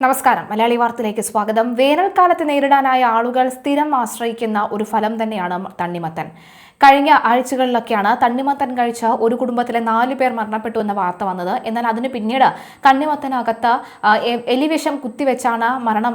നമസ്കാരം. മലയാളി വാർത്തയിലേക്ക് സ്വാഗതം. വേനൽക്കാലത്ത് നേരിടാനായി ആളുകൾ സ്ഥിരം ആശ്രയിക്കുന്ന ഒരു ഫലം തന്നെയാണ് തണ്ണിമത്തൻ. കഴിഞ്ഞ ആഴ്ചകളിലൊക്കെയാണ് തണ്ണിമത്തൻ കഴിച്ച ഒരു കുടുംബത്തിലെ 4 പേർ മരണപ്പെട്ടു എന്ന വാർത്ത വന്നത്. എന്നാൽ അതിന് പിന്നീട് തണ്ണിമത്തനകത്ത് എലിവിഷം കുത്തിവെച്ചാണ് മരണം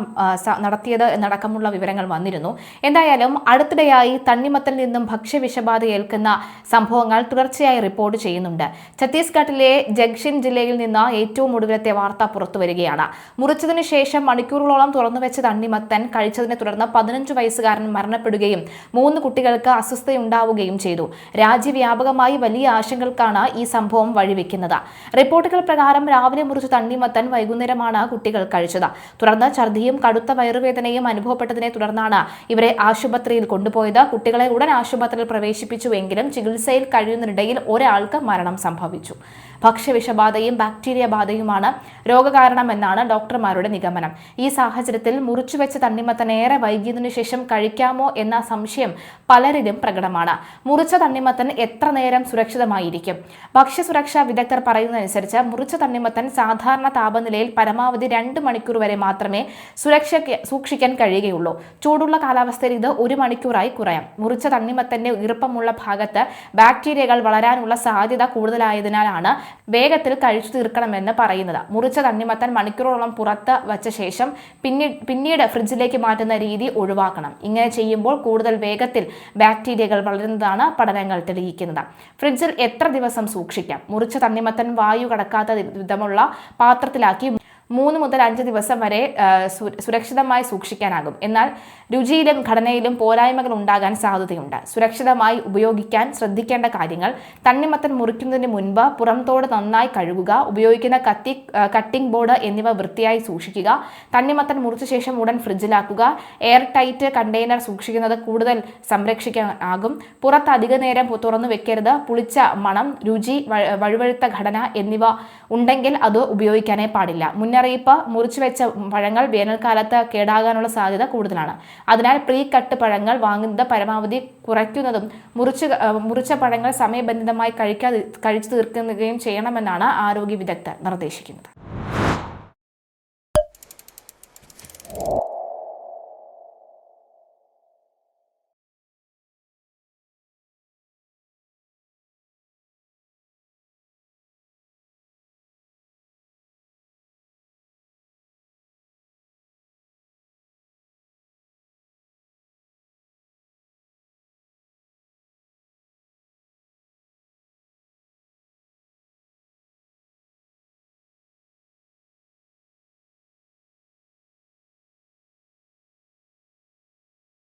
നടത്തിയത് എന്നടക്കമുള്ള വിവരങ്ങൾ വന്നിരുന്നു. എന്തായാലും അടുത്തിടെയായി തണ്ണിമത്തനിൽ നിന്നും ഭക്ഷ്യവിഷബാധ ഏൽക്കുന്ന സംഭവങ്ങൾ തുടർച്ചയായി റിപ്പോർട്ട് ചെയ്യുന്നുണ്ട്. ഛത്തീസ്ഗഡിലെ ജഗ്ഷിൻ ജില്ലയിൽ നിന്ന് ഏറ്റവും ഒടുവിലത്തെ വാർത്ത പുറത്തുവരികയാണ്. മുറിച്ചതിനു ശേഷം മണിക്കൂറുകളോളം തുറന്നുവെച്ച തണ്ണിമത്തൻ കഴിച്ചതിനെ തുടർന്ന് 15 വയസ്സുകാരൻ മരണപ്പെടുകയും 3 കുട്ടികൾക്ക് അസ്വസ്ഥയുണ്ടാവുകയും ചെയ്തു. രാജ്യവ്യാപകമായി വലിയ ആശങ്കകൾക്കാണ് ഈ സംഭവം വഴിവെക്കുന്നത്. റിപ്പോർട്ടുകൾ പ്രകാരം രാവിലെ മുറിച്ച തണ്ണിമത്തൻ വൈകുന്നേരമാണ് കുട്ടികൾ കഴിച്ചത്. തുടർന്ന് ഛർദിയും കടുത്ത വയറുവേദനയും അനുഭവപ്പെട്ടതിനെ തുടർന്നാണ് ഇവരെ ആശുപത്രിയിൽ കൊണ്ടുപോയത്. കുട്ടികളെ ഉടൻ ആശുപത്രിയിൽ പ്രവേശിപ്പിച്ചുവെങ്കിലും ചികിത്സയിൽ കഴിയുന്നതിനിടയിൽ ഒരാൾക്ക് മരണം സംഭവിച്ചു. ഭക്ഷ്യവിഷബാധയും ബാക്ടീരിയ ബാധയുമാണ് രോഗകാരണമെന്നാണ് ഡോക്ടർമാരുടെ നിഗമനം. ഈ സാഹചര്യത്തിൽ മുറിച്ചുവെച്ച തണ്ണിമത്തൻ ഏറെ വൈകിയതിനു ശേഷം കഴിക്കാമോ എന്ന സംശയം പലരിലും പ്രകടമാണ്. മുറിച്ച തണ്ണിമത്തൻ എത്ര നേരം സുരക്ഷിതമായിരിക്കും? ഭക്ഷ്യസുരക്ഷാ വിദഗ്ധർ പറയുന്നതനുസരിച്ച് മുറിച്ച തണ്ണിമത്തൻ സാധാരണ താപനിലയിൽ പരമാവധി 2 മണിക്കൂർ വരെ മാത്രമേ സൂക്ഷിക്കാൻ കഴിയുകയുള്ളൂ. ചൂടുള്ള കാലാവസ്ഥയിൽ ഇത് 1 മണിക്കൂറായി കുറയാം. മുറിച്ച തണ്ണിമത്തന്റെ ഈർപ്പമുള്ള ഭാഗത്ത് ബാക്ടീരിയകൾ വളരാനുള്ള സാധ്യത കൂടുതലായതിനാലാണ് വേഗത്തിൽ കഴിച്ചു തീർക്കണമെന്ന് പറയുന്നത്. മുറിച്ച തണ്ണിമത്തൻ മണിക്കൂറോളം പുറത്ത് വച്ച ശേഷം പിന്നീട് ഫ്രിഡ്ജിലേക്ക് മാറ്റുന്ന രീതി ഒഴിവാക്കണം. ഇങ്ങനെ ചെയ്യുമ്പോൾ കൂടുതൽ വേഗത്തിൽ ബാക്ടീരിയകൾ വളരുന്നതാണ് പഠനങ്ങൾ തെളിയിക്കുന്നത്. ഫ്രിഡ്ജിൽ എത്ര ദിവസം സൂക്ഷിക്കാം? മുറിച്ച തണ്ണിമത്തൻ വായു കടക്കാത്ത വിധമുള്ള പാത്രത്തിലാക്കി 3 മുതൽ 5 ദിവസം വരെ സുരക്ഷിതമായി സൂക്ഷിക്കാനാകും. എന്നാൽ രുചിയിലും ഘടനയിലും പോരായ്മകൾ ഉണ്ടാകാൻ സാധ്യതയുണ്ട്. സുരക്ഷിതമായി ഉപയോഗിക്കാൻ ശ്രദ്ധിക്കേണ്ട കാര്യങ്ങൾ: തണ്ണിമത്തൻ മുറിക്കുന്നതിന് മുൻപ് പുറംതോട് നന്നായി കഴുകുക. ഉപയോഗിക്കുന്ന കട്ടിംഗ് ബോർഡ് എന്നിവ വൃത്തിയായി സൂക്ഷിക്കുക. തണ്ണിമത്തൻ മുറിച്ച ശേഷം ഉടൻ ഫ്രിഡ്ജിലാക്കുക. എയർ ടൈറ്റ് കണ്ടെയ്നർ സൂക്ഷിക്കുന്നത് കൂടുതൽ സംരക്ഷിക്കാനാകും. പുറത്ത് അധിക നേരം തുറന്നു വെക്കരുത്. പുളിച്ച മണം, രുചി, വഴുവഴുത്ത ഘടന എന്നിവ ഉണ്ടെങ്കിൽ അത് ഉപയോഗിക്കാനേ പാടില്ല. മുന്നറിയിപ്പ്: മുറിച്ചുവെച്ച പഴങ്ങൾ വേനൽക്കാലത്ത് കേടാകാനുള്ള സാധ്യത കൂടുതലാണ്. അതിനാൽ പ്രീ കട്ട് പഴങ്ങൾ വാങ്ങുന്നത് പരമാവധി കുറയ്ക്കുന്നതും മുറിച്ച പഴങ്ങൾ സമയബന്ധിതമായി കഴിച്ചു തീർക്കുകയും ചെയ്യണമെന്നാണ് ആരോഗ്യ വിദഗ്ധർ നിർദ്ദേശിക്കുന്നത്.